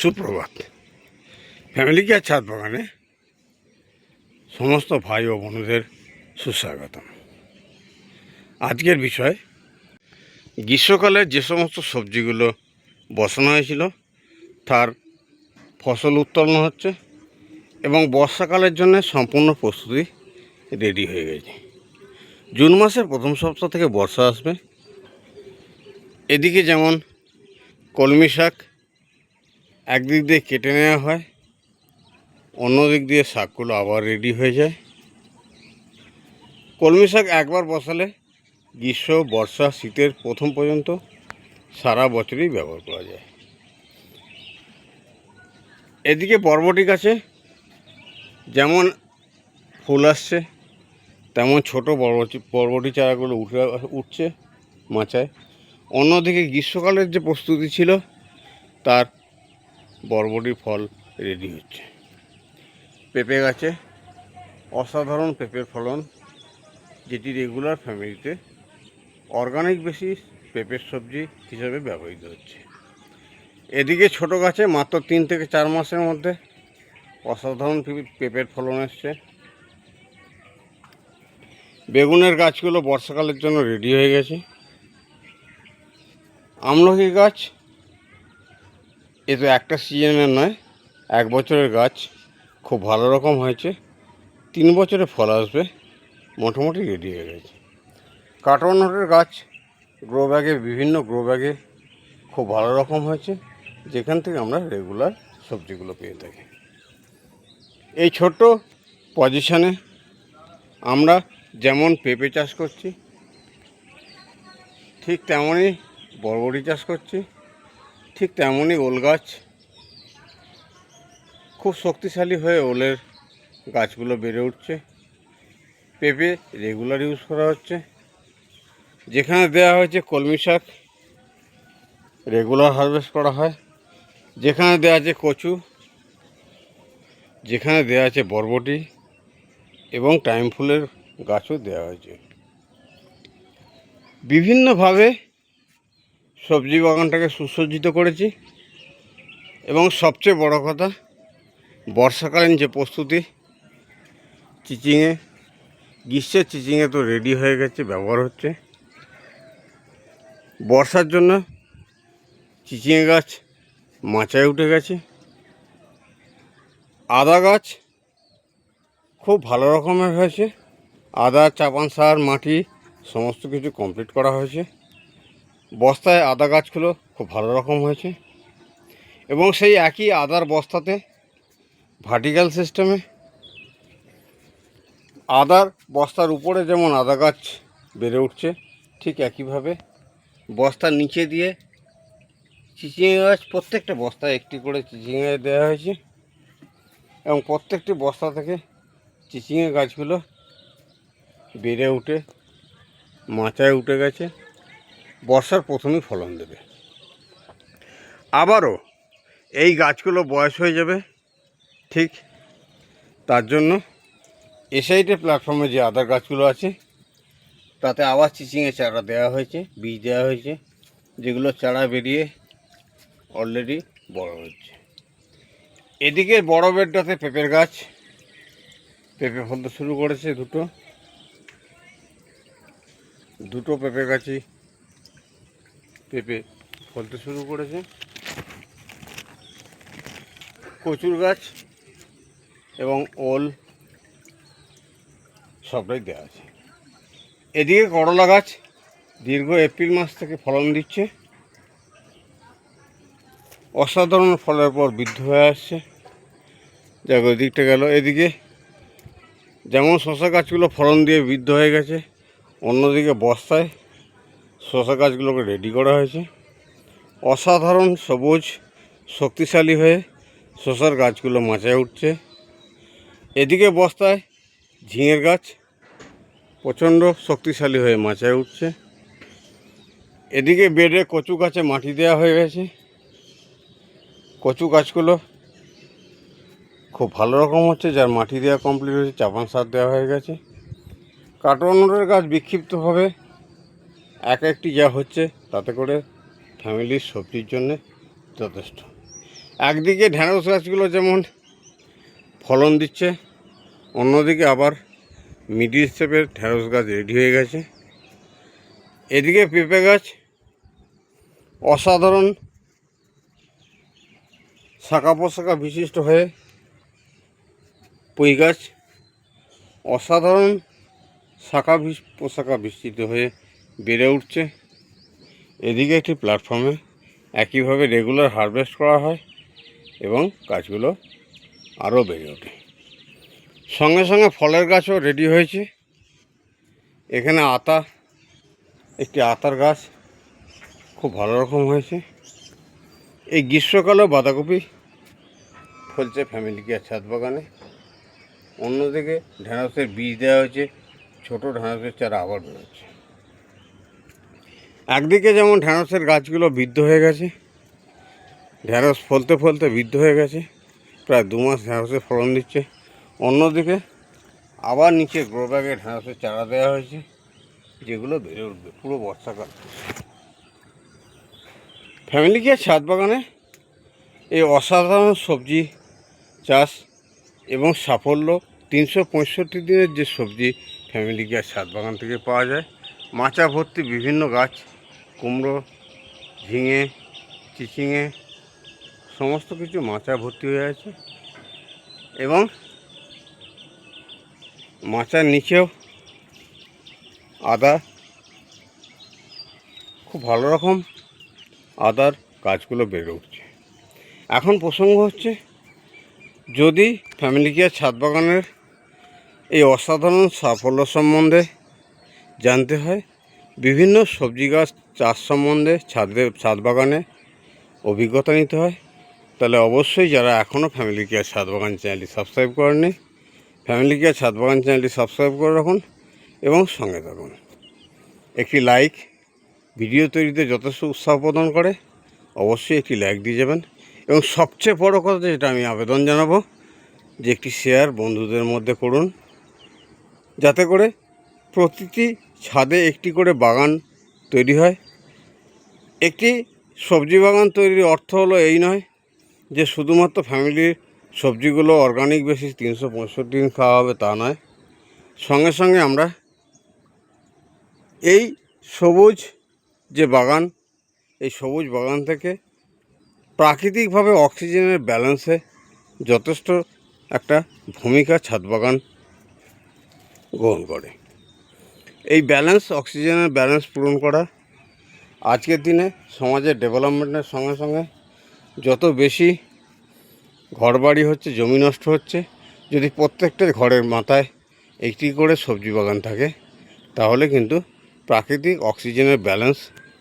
সুপ্রভাত। Family care ছাদ বাগানে সমস্ত ভাই ও বোনদের সুস্বাগতম। আজকের বিষয়, গ্রীষ্মকালে যে সমস্ত সবজিগুলো বসানো হয়েছিল তার ফসল উত্তোলন হচ্ছে এবং বর্ষাকালের জন্য সম্পূর্ণ প্রস্তুতি রেডি হয়ে গেছে। জুন মাসের প্রথম সপ্তাহ থেকে বর্ষা আসবে। এদিকে যেমন কলমি শাক একদিক দিয়ে কেটে নেওয়া হয়, অন্য দিক দিয়ে শাকগুলো আবার রেডি হয়ে যায়। কলমি শাক একবার বসালে গ্রীষ্ম, বর্ষা, শীতের প্রথম পর্যন্ত সারা বছরই ব্যবহার করা যায়। এদিকে বরবটি গাছে যেমন ফুল আসছে তেমন ছোট বরবটি চারাগুলো উঠছে মাচায়। অন্যদিকে গ্রীষ্মকালের যে প্রস্তুতি ছিল তার বরবটির ফল রেডি হচ্ছে। পেঁপে গাছে অসাধারণ পেঁপের ফলন, যেটি রেগুলার ফ্যামিলিতে অর্গানিক বেসিস পেঁপের সবজি হিসাবে ব্যবহৃত হচ্ছে। এদিকে ছোট গাছে মাত্র 3 থেকে 4 মাসের মধ্যে অসাধারণ পেঁপের ফলন এসছে। বেগুনের গাছগুলো বর্ষাকালের জন্য রেডি হয়ে গেছে। আমলকি গাছ এ তো একটা সিজনের নয়, 1 বছরের গাছ, খুব ভালো রকম হয়েছে। 3 বছরে ফল আসবে, মোটামুটি রেডি হয়ে গেছে। কাটওয়ার্নের গাছ বিভিন্ন গ্রো ব্যাগে খুব ভালো রকম হয়েছে, যেখান থেকে আমরা রেগুলার সবজিগুলো পেয়ে থাকি। এই ছোট্ট পজিশনে আমরা যেমন পেঁপে চাষ করছি, ঠিক তেমনই বরবটি চাষ করছি, ঠিক তেমনই ওল গাছ। খুব শক্তিশালী হয়ে ওলের গাছগুলো বেড়ে উঠছে। পেঁপে রেগুলার ইউজ করা হচ্ছে। যেখানে দেওয়া হয়েছে কলমি শাক রেগুলার হারভেস্ট করা হয়। যেখানে দেওয়া আছে কচু, যেখানে দেওয়া আছে বরবটি এবং টাইম ফুলের গাছও দেওয়া হয়েছে। বিভিন্নভাবে সবজি বাগানটাকে সুসজ্জিত করেছি এবং সবচেয়ে বড় কথা, বর্ষাকালীন যে প্রস্তুতি, চিচিংয়ে, গ্রীষ্মের চিচিংয়ে তো রেডি হয়ে গেছে, ব্যবহার হচ্ছে। বর্ষার জন্য চিচিংয়ে গাছ মাচায় উঠে গেছে। আদা গাছ খুব ভালো রকমের হয়েছে। আদা, চাপান সার, মাটি সমস্ত কিছু কমপ্লিট করা হয়েছে। বস্তায় আদা গাছগুলো খুব ভালো রকম হয়েছে এবং সেই একই আদার বস্তাতে ভার্টিক্যাল সিস্টেমে আদার বস্তার উপরে যেমন আদা গাছ বেড়ে উঠছে, ঠিক একইভাবে বস্তার নিচে দিয়ে চিচিংয়ে গাছ, প্রত্যেকটা বস্তায় একটি করে চিচিংয়ে দেওয়া হয়েছে এবং প্রত্যেকটি বস্তা থেকে চিচিংয়ে গাছগুলো বেড়ে উঠে মাচায় উঠে গেছে। বর্ষার প্রথমেই ফলন দেবে। আবারও এই গাছগুলো বয়স হয়ে যাবে, ঠিক তার জন্য এসআইটে প্ল্যাটফর্মে যে আদার গাছগুলো আছে তাতে আবার চিচিংয়ে চারা দেওয়া হয়েছে, বীজ দেওয়া হয়েছে, যেগুলো চারা বেরিয়ে অলরেডি বড় হচ্ছে। এদিকে বড় বেডটাতে পেঁপের গাছ পেঁপে ফলতে শুরু করেছে। দুটো পেঁপে গাছই পেঁপে ফলতে শুরু করেছে। কচুর গাছ এবং ওল সবটাই দেওয়া আছে। এদিকে করলা গাছ দীর্ঘ এপ্রিল মাস থেকে ফলন দিচ্ছে। অসাধারণ ফলের পর বৃদ্ধ হয়ে আসছে। যাক, ওই দিকটা গেল। এদিকে যেমন শশা গাছগুলো ফলন দিয়ে বৃদ্ধ হয়ে গেছে, অন্যদিকে বস্তায় শশা গাছগুলোকে রেডি করা হয়েছে। অসাধারণ সবুজ শক্তিশালী হয়ে শশার গাছগুলো মাচায় উঠছে। এদিকে বস্তায় ঝিঙের গাছ প্রচণ্ড শক্তিশালী হয়ে মাচায় উঠছে। এদিকে বেডে কচু গাছে মাটি দেওয়া হয়ে গেছে। কচু গাছগুলো খুব ভালো রকম হচ্ছে, যার মাটি দেওয়া কমপ্লিট হয়েছে, চাপান সার দেওয়া হয়ে গেছে। কাটওয়ার্নের গাছ বিক্ষিপ্তভাবে একটি যা হচ্ছে তাতে করে ফ্যামিলির সবজির জন্যে যথেষ্ট। একদিকে ঢ্যাঁড়স গাছগুলো যেমন ফলন দিচ্ছে, অন্যদিকে আবার মিডিল শেপের ঢ্যাঁড়স গাছ রেডি হয়ে গেছে। এদিকে পেঁপে গাছ অসাধারণ শাখা পোশাখা বিশিষ্ট হয়ে, পুঁই গাছ অসাধারণ শাখা পোশাখা বিস্তৃত হয়ে বেড়ে উঠছে। এদিকে একটি প্ল্যাটফর্মে একইভাবে রেগুলার হারভেস্ট করা হয় এবং গাছগুলো আরও বেড়ে ওঠে। সঙ্গে সঙ্গে ফলের গাছও রেডি হয়েছে। এখানে একটি আতার গাছ খুব ভালো রকম হয়েছে। এই গ্রীষ্মকালেও বাঁধাকপি ফলছে ফ্যামিলি কেয়ার ছাদ বাগানে। অন্যদিকে ঢ্যাঁড়সের বীজ দেওয়া হয়েছে, ছোটো ঢ্যাঁড়সের চারা আবার বেরোচ্ছে। একদিকে যেমন ঢ্যাঁড়সের গাছগুলো বৃদ্ধ হয়ে গেছে, ঢ্যাঁড়স ফলতে ফলতে বৃদ্ধ হয়ে গেছে, প্রায় 2 মাস ঢ্যাঁড়সের ফলন দিচ্ছে। অন্যদিকে আবার নিচে গ্রো ব্যাগে ঢ্যাঁড়সের চারা দেওয়া হয়েছে, যেগুলো বেড়ে উঠবে পুরো বর্ষাকাল। ফ্যামিলি কেয়ার ছাদ বাগানে এই অসাধারণ সবজি চাষ এবং সাফল্য 365 দিনের যে সবজি ফ্যামিলি কেয়ার ছাদ বাগান থেকে পাওয়া যায়। মাচা ভর্তি বিভিন্ন গাছ, কুমড়ো, ঝিঙে, চিচিঙে সমস্ত কিছু মাচা ভর্তি হয়ে আছে এবং মাচার নিচেও আদা, খুব ভালো রকম আদার গাছগুলো বেড়ে উঠছে। এখন প্রসঙ্গ হচ্ছে, যদি ফ্যামিলি কেয়ার ছাদ বাগানের এই অসাধারণ সাফল্য সম্বন্ধে জানতে হয়, বিভিন্ন সবজি গাছ চাষ সম্বন্ধে ছাদ বাগানে অভিজ্ঞতা নিতে হয়, তাহলে অবশ্যই যারা এখনও ফ্যামিলি কেয়ার ছাদ বাগান চ্যানেলটি সাবস্ক্রাইব করেননি, ফ্যামিলি কেয়ার ছাদ বাগান চ্যানেলটি সাবস্ক্রাইব করে রাখুন এবং সঙ্গে থাকুন। একটি লাইক ভিডিও তৈরিতে যথেষ্ট উৎসাহ প্রদান করে, অবশ্যই একটি লাইক দিয়ে যাবেন। এবং সবচেয়ে বড় কথা যেটা আমি আবেদন জানাবো, যে একটি শেয়ার বন্ধুদের মধ্যে করুন, যাতে করে প্রতিটি ছাদে একটি করে বাগান তৈরি হয়। একটি সবজি বাগান তৈরির অর্থ হলো এই নয় যে শুধুমাত্র ফ্যামিলির সবজিগুলো অর্গানিক বেসিস 365 দিন খাওয়া হবে, তা নয়। সঙ্গে সঙ্গে আমরা এই সবুজ যে বাগান, এই সবুজ বাগান থেকে প্রাকৃতিকভাবে অক্সিজেনের ব্যালেন্সে যথেষ্ট একটা ভূমিকা ছাদ বাগান গ্রহণ করে। এই অক্সিজেনের ব্যালেন্স পূরণ করা আজকের দিনে সমাজের ডেভেলপমেন্টের সঙ্গে সঙ্গে যত বেশি ঘরবাড়ি হচ্ছে, জমি নষ্ট হচ্ছে, যদি প্রত্যেকটা ঘরের মাথায় একটি করে সবজি বাগান থাকে, তাহলে কিন্তু প্রাকৃতিক অক্সিজেনের ব্যালেন্স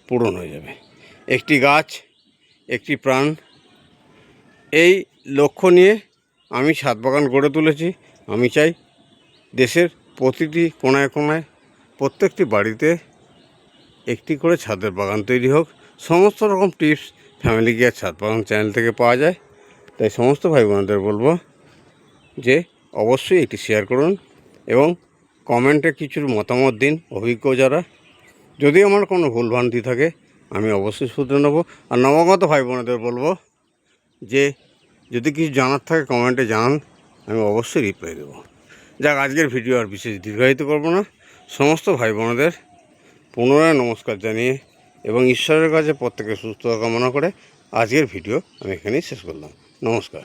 পূরণ হয়ে যাবে। একটি গাছ একটি প্রাণ, এই লক্ষ্য নিয়ে আমি ছাদ বাগান গড়ে তুলেছি। আমি চাই দেশের প্রতিটি কোনায় কোনায়, প্রত্যেকটি বাড়িতে একটি করে ছাদের বাগান তৈরি হোক। সমস্ত রকম টিপস ফ্যামিলি কেয়ার ছাদ বাগান চ্যানেল থেকে পাওয়া যায়। তাই সমস্ত ভাই বোনদের বলবো যে অবশ্যই একটি শেয়ার করুন এবং কমেন্টে কিছু মতামত দিন, অভিজ্ঞ যারা। যদি আমার কোনো ভুলভ্রান্তি থাকে আমি অবশ্যই শুধরে নেব। আর নবাগত ভাই বোনদের বলবো যে যদি কিছু জানার থাকে কমেন্টে জানান, আমি অবশ্যই রিপ্লাই দেবো। যাক, আজকের ভিডিও আর বিশেষ দীর্ঘায়িত করব না। সমস্ত ভাই বোনদের পুনরায় নমস্কার জানিয়ে এবং ঈশ্বরের কাছে প্রত্যেকের সুস্থতা কামনা করে আজকের ভিডিও আমি এখানেই শেষ করলাম। নমস্কার।